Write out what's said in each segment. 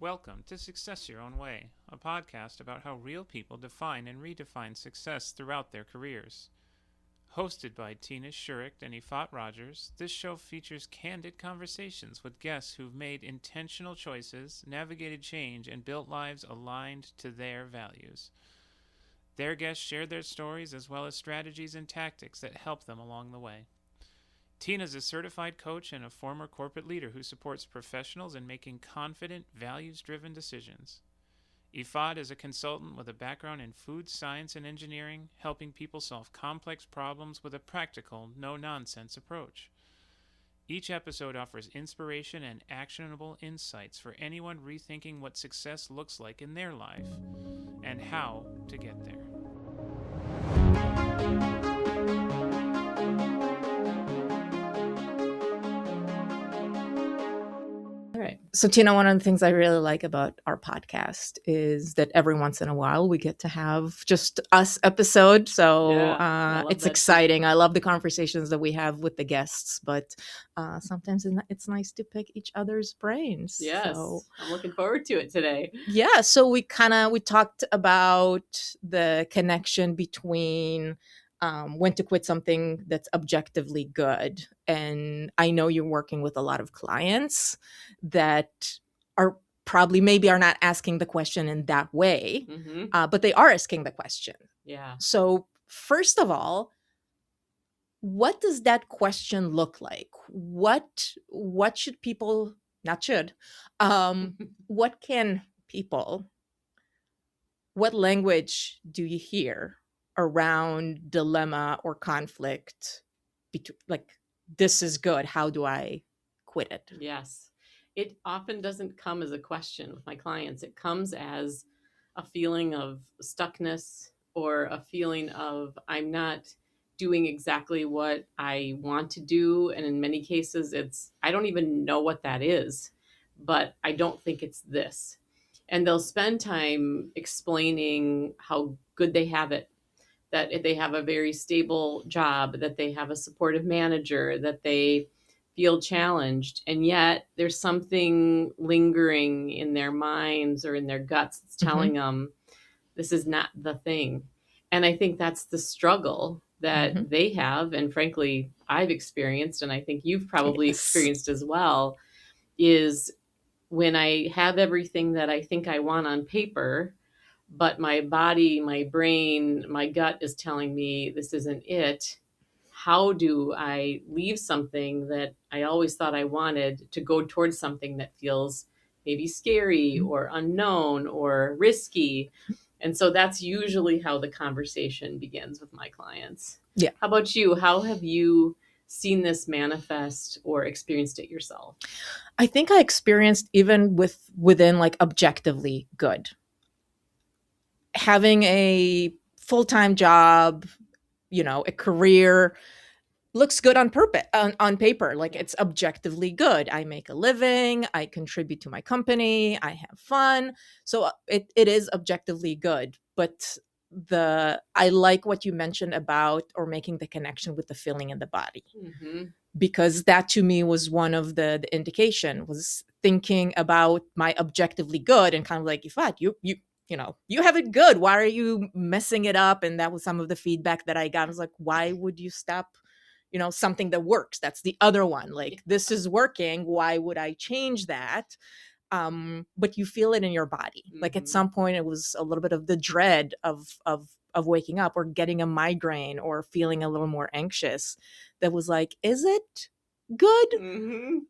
Welcome to Success Your Own Way, a podcast about how real people define and redefine success throughout their careers. Hosted by Tina Shurick and Yifat Rogers, this show features candid conversations with guests who've made intentional choices, navigated change, and built lives aligned to their values. Their guests share their stories as well as strategies and tactics that help them along the way. Tina's a certified coach and a former corporate leader who supports professionals in making confident, values-driven decisions. Yifat is a consultant with a background in food science and engineering, helping people solve complex problems with a practical, no-nonsense approach. Each episode offers inspiration and actionable insights for anyone rethinking what success looks like in their life and how to get there. So, Tina, one of the things I really like about our podcast is that every once in a while we get to have just us episode. So it's exciting. I love the conversations that we have with the guests, but sometimes it's nice to pick each other's brains. Yes, so, I'm looking forward to it today. Yeah. So we talked about the connection between when to quit something that's objectively good. And I know you're working with a lot of clients that are probably maybe are not asking the question in that way, but they are asking the question. Yeah. So first of all, what does that question look like? What should people, not should, what can people, what language do you hear around dilemma or conflict between, like, this is good, how do I quit it? Yes. It often doesn't come as a question with my clients. It comes as a feeling of stuckness or a feeling of I'm not doing exactly what I want to do. And in many cases, I don't even know what that is, but I don't think it's this. And they'll spend time explaining how good they have it, that if they have a very stable job, that they have a supportive manager, that they feel challenged. And yet there's something lingering in their minds or in their guts that's telling them this is not the thing. And I think that's the struggle that they have. And frankly, I've experienced, and I think you've probably experienced as well, is when I have everything that I think I want on paper, but my body, my brain, my gut is telling me this isn't it. How do I leave something that I always thought I wanted to go towards something that feels maybe scary or unknown or risky? And so that's usually how the conversation begins with my clients. Yeah. How about you? How have you seen this manifest or experienced it yourself? I think I experienced even within like objectively good. Having a full-time job, a career looks good on paper. Like, it's objectively good. I make a living, I contribute to my company, I have fun. So it is objectively good. But I like what you mentioned about, or making the connection with the feeling in the body. Because that to me was one of the indication, was thinking about my objectively good and kind of like, Yifat, you have it good. Why are you messing it up? And that was some of the feedback that I got. I was like, why would you stop, something that works? That's the other one. Like, this is working. Why would I change that? But you feel it in your body. Like, at some point it was a little bit of the dread of waking up or getting a migraine or feeling a little more anxious. That was like, is it good?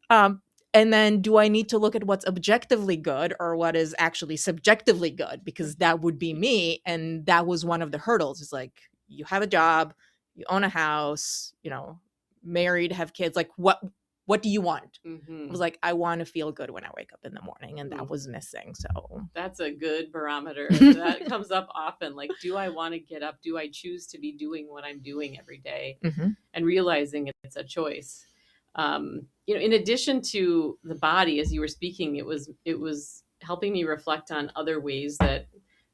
And then do I need to look at what's objectively good or what is actually subjectively good? Because that would be me. And that was one of the hurdles. It's like, you have a job, you own a house, married, have kids. Like, what do you want? It was like, I want to feel good when I wake up in the morning. And that was missing. So that's a good barometer. That comes up often. Like, do I want to get up? Do I choose to be doing what I'm doing every day? And realizing it's a choice. In addition to the body, as you were speaking, it was helping me reflect on other ways that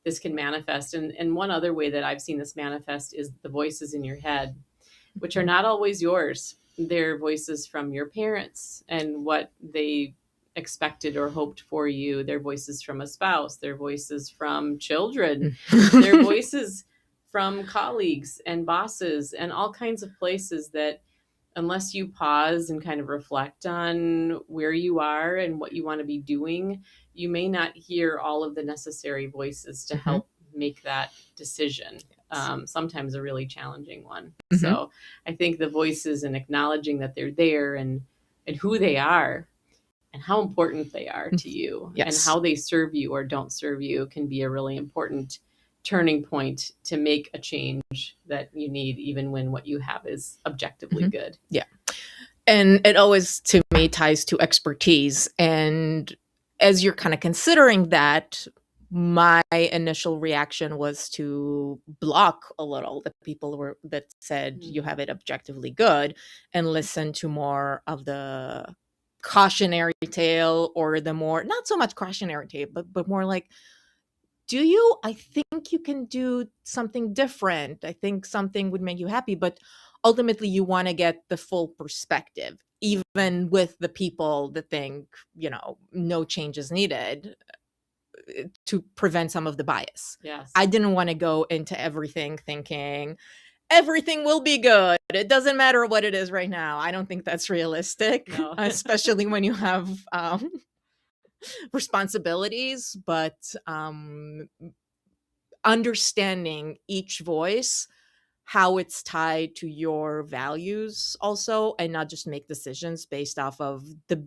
this can manifest. And one other way that I've seen this manifest is the voices in your head, which are not always yours. They're voices from your parents and what they expected or hoped for you. Their voices from a spouse, their voices from children, their voices from colleagues and bosses and all kinds of places that unless you pause and kind of reflect on where you are and what you want to be doing, you may not hear all of the necessary voices to help make that decision. Sometimes a really challenging one. So I think the voices and acknowledging that they're there and who they are and how important they are to you and how they serve you or don't serve you can be a really important turning point to make a change that you need, even when what you have is objectively good. Yeah. And it always, to me, ties to expertise. And as you're kind of considering that, my initial reaction was to block a little the people that said you have it objectively good and listen to more of the cautionary tale, or the more, not so much cautionary tale, but more like, I think you can do something different. I think something would make you happy. But ultimately, you want to get the full perspective, even with the people that think, no change is needed, to prevent some of the bias. Yes. I didn't want to go into everything thinking everything will be good. It doesn't matter what it is right now. I don't think that's realistic, No. especially when you have responsibilities. But understanding each voice, how it's tied to your values also, and not just make decisions based off of the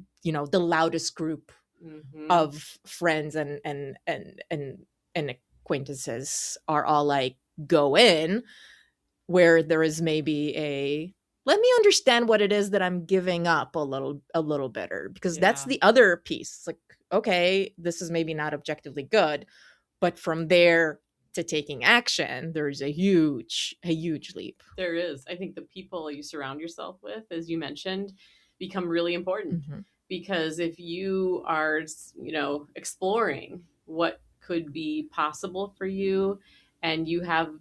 loudest group of friends and acquaintances are all like, go in, where there is maybe let me understand what it is that I'm giving up a little better, because that's the other piece. It's like, okay, this is maybe not objectively good, but from there to taking action, there's a huge leap. There is. I think the people you surround yourself with, as you mentioned, become really important. Because if you are, exploring what could be possible for you, and you have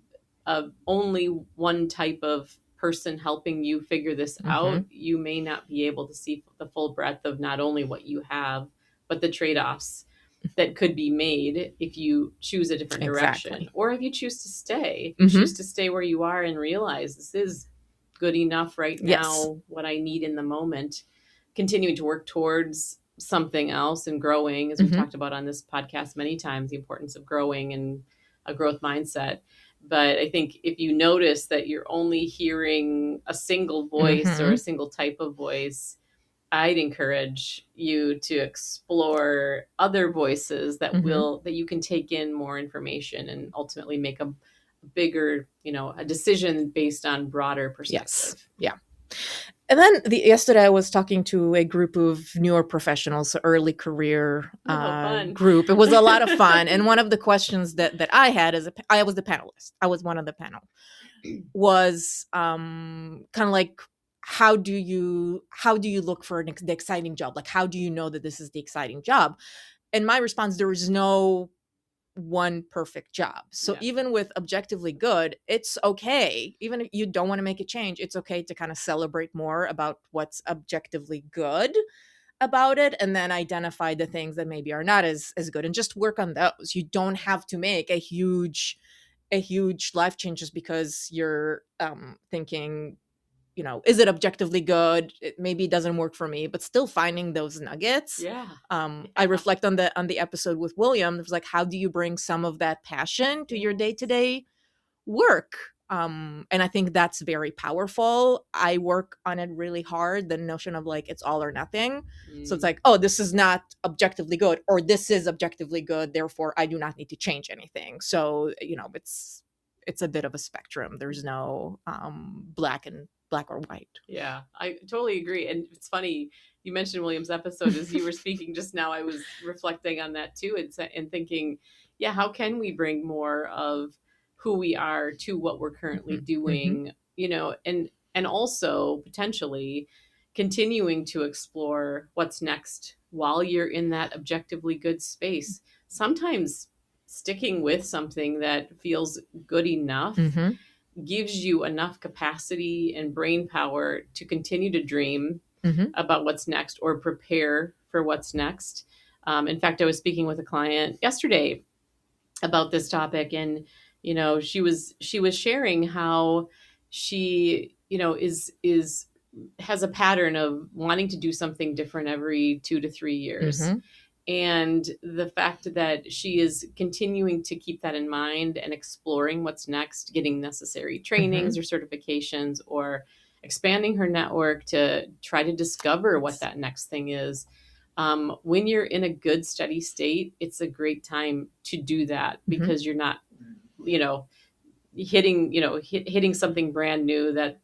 only one type of person helping you figure this out, you may not be able to see the full breadth of not only what you have, but the trade-offs that could be made if you choose a different direction, or if you choose to stay. If you choose to stay where you are and realize this is good enough right now, what I need in the moment, continuing to work towards something else and growing, as we've talked about on this podcast many times, the importance of growing and a growth mindset. But I think if you notice that you're only hearing a single voice or a single type of voice, I'd encourage you to explore other voices that that you can take in more information and ultimately make a bigger, a decision based on broader perspective. Yeah. And then yesterday I was talking to a group of newer professionals, early career group. It was a lot of fun. And one of the questions that I had I was the panelist. I was one of the panel. Was kind of like, how do you look for the exciting job? Like, how do you know that this is the exciting job? And my response, there is no one perfect job. So even with objectively good, it's okay. Even if you don't want to make a change, it's okay to kind of celebrate more about what's objectively good about it, and then identify the things that maybe are not as good and just work on those. You don't have to make a huge life change just because you're thinking, is it objectively good? Maybe it doesn't work for me, but still finding those nuggets. I reflect on the episode with William. It was like, how do you bring some of that passion to your day-to-day work? And I think that's very powerful. I work on it really hard. The notion of like, it's all or nothing. So it's like, oh, this is not objectively good, or this is objectively good, therefore I do not need to change anything. So, it's a bit of a spectrum. There's no black or white. Yeah, I totally agree. And it's funny, you mentioned William's episode. As you were speaking just now, I was reflecting on that too, and thinking, how can we bring more of who we are to what we're currently doing, and also potentially continuing to explore what's next while you're in that objectively good space. Sometimes sticking with something that feels good enough gives you enough capacity and brain power to continue to dream about what's next or prepare for what's next. In fact, I was speaking with a client yesterday about this topic, and she was sharing how she has a pattern of wanting to do something different every 2 to 3 years. And the fact that she is continuing to keep that in mind and exploring what's next, getting necessary trainings or certifications, or expanding her network to try to discover what that next thing is. When you're in a good, steady state, it's a great time to do that, because you're not, hitting something brand new that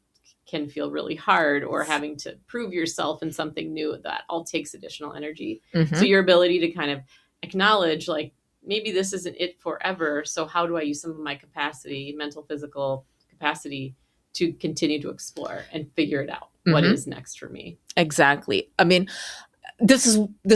can feel really hard, or having to prove yourself in something new. That all takes additional energy. So your ability to kind of acknowledge, like, maybe this isn't it forever. So how do I use some of my capacity, mental, physical capacity, to continue to explore and figure it out? What is next for me? Exactly. I mean, this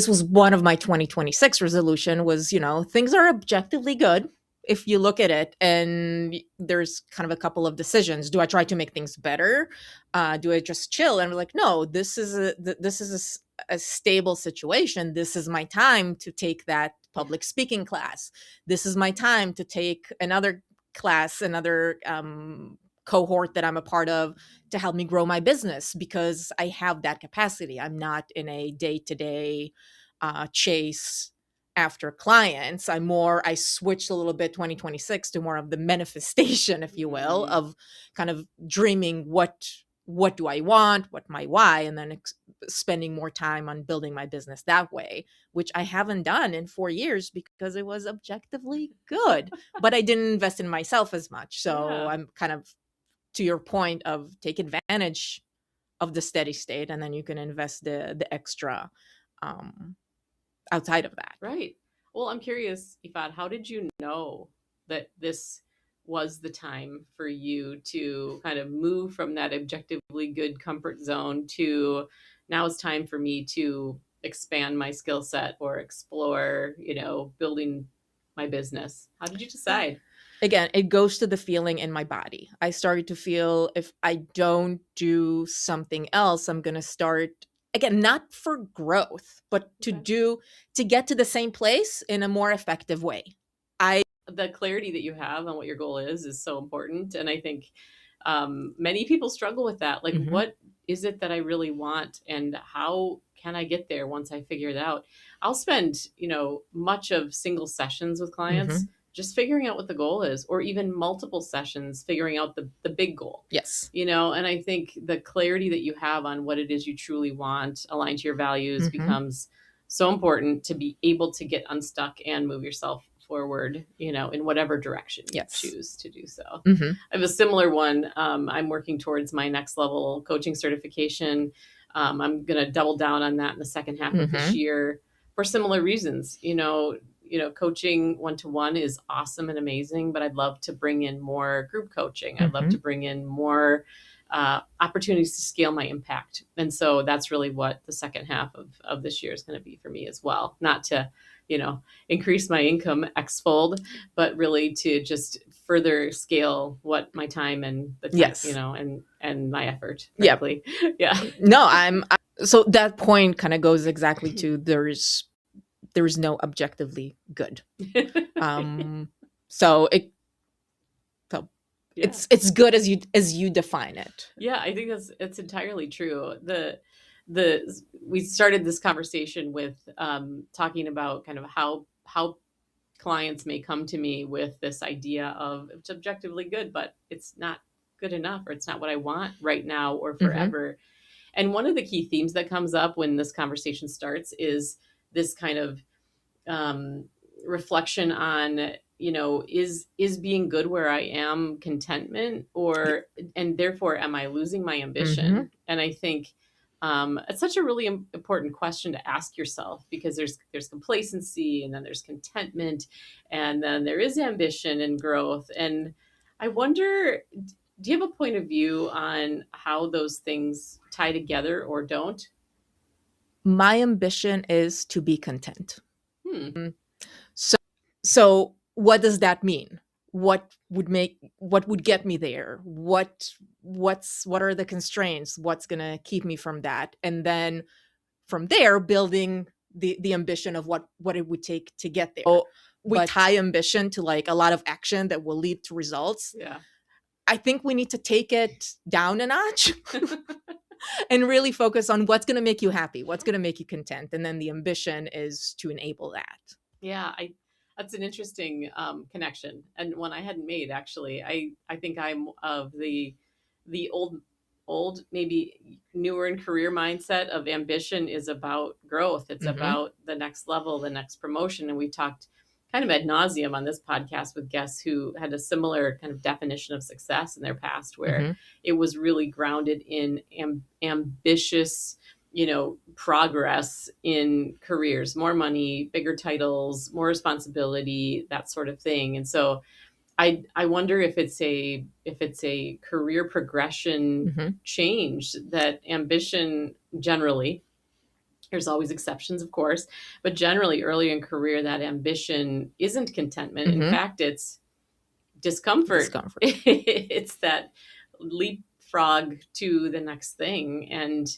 was one of my 2026 resolution was, things are objectively good if you look at it, and there's kind of a couple of decisions. Do I try to make things better? Do I just chill? And I'm like, no, this is a stable situation. This is my time to take that public speaking class. This is my time to take another class, another cohort that I'm a part of, to help me grow my business, because I have that capacity. I'm not in a day-to-day chase after clients. I switched a little bit 2026 to more of the manifestation, if you will, of kind of dreaming what do I want, what my why, and then spending more time on building my business that way, which I haven't done in 4 years because it was objectively good, but I didn't invest in myself as much. So I'm kind of, to your point, of take advantage of the steady state, and then you can invest the extra outside of that. Right. Well, I'm curious, Yifat, how did you know that this was the time for you to kind of move from that objectively good comfort zone to, now it's time for me to expand my skill set or explore, building my business? How did you decide? Again, it goes to the feeling in my body. I started to feel, if I don't do something else, I'm going to start, again, not for growth, but to get to the same place in a more effective way. The clarity that you have on what your goal is so important. And I think many people struggle with that. Like, what is it that I really want, and how can I get there once I figure it out? I'll spend, much of single sessions with clients just figuring out what the goal is, or even multiple sessions figuring out the big goal. Yes. And I think the clarity that you have on what it is you truly want, aligned to your values, becomes so important to be able to get unstuck and move yourself forward, in whatever direction you choose to do so. I have a similar one. I'm working towards my next level coaching certification. I'm going to double down on that in the second half of this year for similar reasons. Coaching one-to-one is awesome and amazing, but I'd love to bring in more group coaching. I'd love to bring in more opportunities to scale my impact. And so that's really what the second half of this year is going to be for me as well. Not to, increase my income x-fold, but really to just further scale what my time and the time, and my effort. Frankly. Yeah. No, so that point kind of goes exactly to there is no objectively good. It's good as you define it. Yeah, I think it's entirely true. We started this conversation with talking about kind of how clients may come to me with this idea of, it's objectively good, but it's not good enough, or it's not what I want right now or forever. And one of the key themes that comes up when this conversation starts is this kind of reflection on, is being good where I am contentment, and therefore am I losing my ambition? And I think it's such a really important question to ask yourself, because there's complacency, and then there's contentment, and then there is ambition and growth. And I wonder, do you have a point of view on how those things tie together or don't? My ambition is to be content. So what does that mean? what would get me there, what are the constraints, what's going to keep me from that, and then from there building the ambition of what it would take to get there. We tie ambition to like a lot of action that will lead to results. Yeah. I think we need to take it down a notch and really focus on what's going to make you happy, what's going to make you content, and then the ambition is to enable that. Yeah, that's an interesting connection, and one I hadn't made actually. I think I'm of the old, maybe newer in career mindset of ambition is about growth. It's about the next level, the next promotion. And we've talked kind of ad nauseum on this podcast with guests who had a similar kind of definition of success in their past, where it was really grounded in ambitious, progress in careers, more money, bigger titles, more responsibility, that sort of thing. And so I wonder if it's a career progression change, that ambition generally, there's always exceptions, of course, but generally early in career, that ambition isn't contentment. In fact, it's discomfort. It's that leapfrog to the next thing. And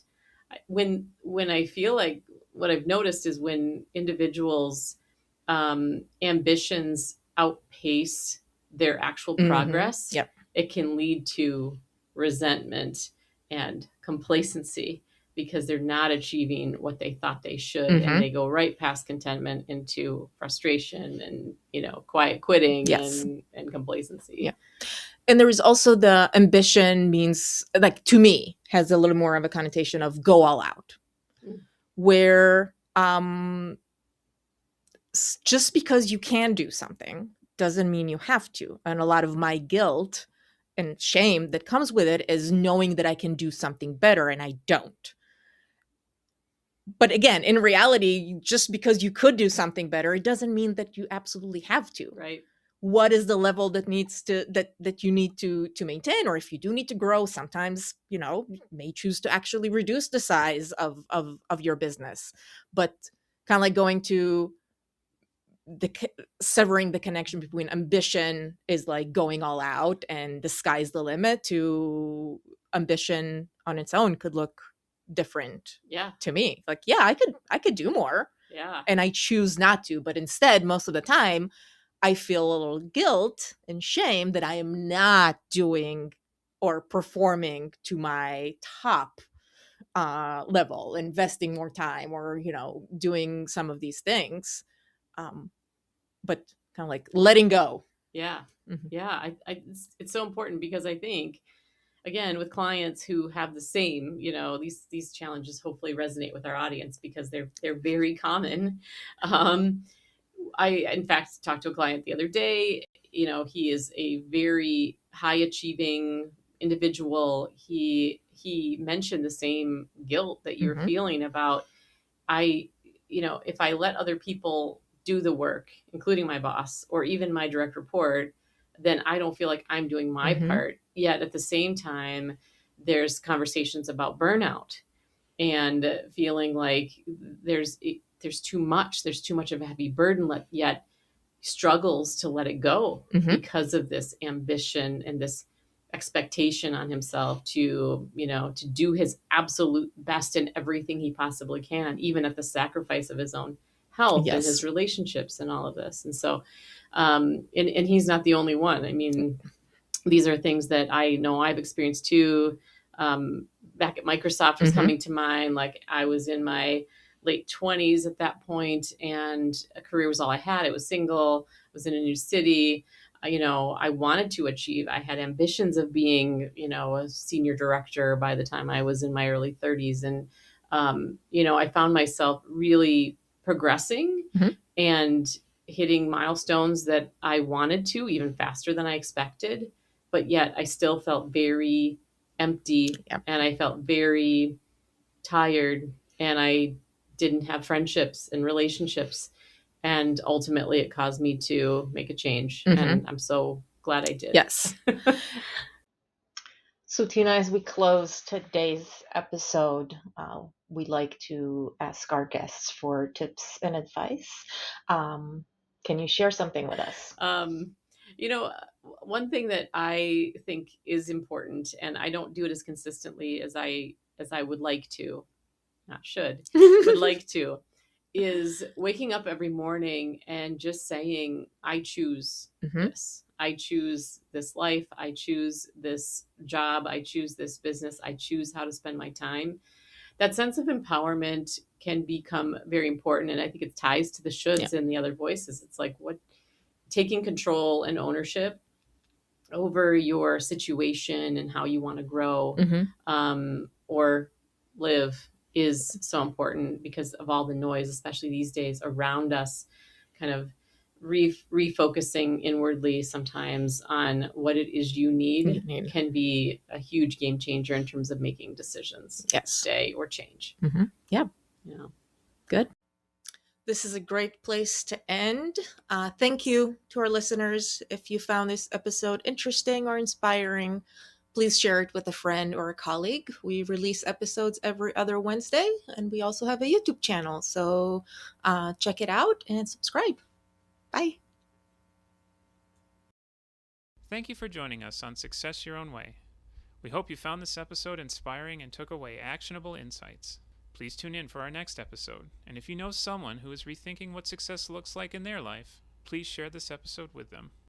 when I feel like, what I've noticed is when individuals ambitions outpace their actual progress, it can lead to resentment and complacency because they're not achieving what they thought they should, and they go right past contentment into frustration and quiet quitting and complacency. And there is also the ambition means, like, to me, has a little more of a connotation of go all out, where just because you can do something doesn't mean you have to. And a lot of my guilt and shame that comes with it is knowing that I can do something better and I don't. But again, in reality, just because you could do something better, it doesn't mean that you absolutely have to. Right. What is the level that needs to that you need to maintain? Or if you do need to grow, sometimes you may choose to actually reduce the size of your business. But kind of like going to severing the connection between ambition is like going all out and the sky's the limit, to ambition on its own could look different to me. Like, I could do more, and I choose not to, but instead most of the time I feel a little guilt and shame that I am not doing or performing to my top level, investing more time, or doing some of these things, but kind of like letting go. It's so important, because I think, again, with clients who have the same, these challenges hopefully resonate with our audience because they're very common. I, in fact, talked to a client the other day. He is a very high achieving individual. He mentioned the same guilt that you're feeling about, if I let other people do the work, including my boss or even my direct report, then I don't feel like I'm doing my part. Yet at the same time, there's conversations about burnout and feeling like there's too much of a heavy burden, yet struggles to let it go because of this ambition and this expectation on himself to do his absolute best in everything he possibly can, even at the sacrifice of his own health and his relationships and all of this. And so, and he's not the only one. I mean, these are things that I know I've experienced too. Back at Microsoft was coming to mind. Like, I was in my late 20s at that point, and a career was all I had. I was single, I was in a new city. I wanted to achieve. I had ambitions of being, a senior director by the time I was in my early 30s. And, I found myself really progressing and hitting milestones that I wanted to, even faster than I expected. But yet I still felt very empty, and I felt very tired, and I didn't have friendships and relationships. And ultimately it caused me to make a change. And I'm so glad I did. Yes. So Tina, as we close today's episode, we like to ask our guests for tips and advice. Can you share something with us? You know, one thing that I think is important, and I don't do it as consistently as I would like to, not should, would like to, is waking up every morning and just saying, I choose Mhm. this. I choose this life. I choose this job. I choose this business. I choose how to spend my time. That sense of empowerment can become very important. And I think it ties to the shoulds and the other voices. It's like what taking control and ownership over your situation and how you want to grow or live is so important because of all the noise, especially these days around us, kind of refocusing inwardly sometimes on what it is you need can be a huge game changer in terms of making decisions. Yes. Stay or change. Yeah. Yeah. Good. This is a great place to end. Thank you to our listeners. If you found this episode interesting or inspiring, please share it with a friend or a colleague. We release episodes every other Wednesday, and we also have a YouTube channel. So check it out and subscribe. Bye. Thank you for joining us on Success Your Own Way. We hope you found this episode inspiring and took away actionable insights. Please tune in for our next episode, and if you know someone who is rethinking what success looks like in their life, please share this episode with them.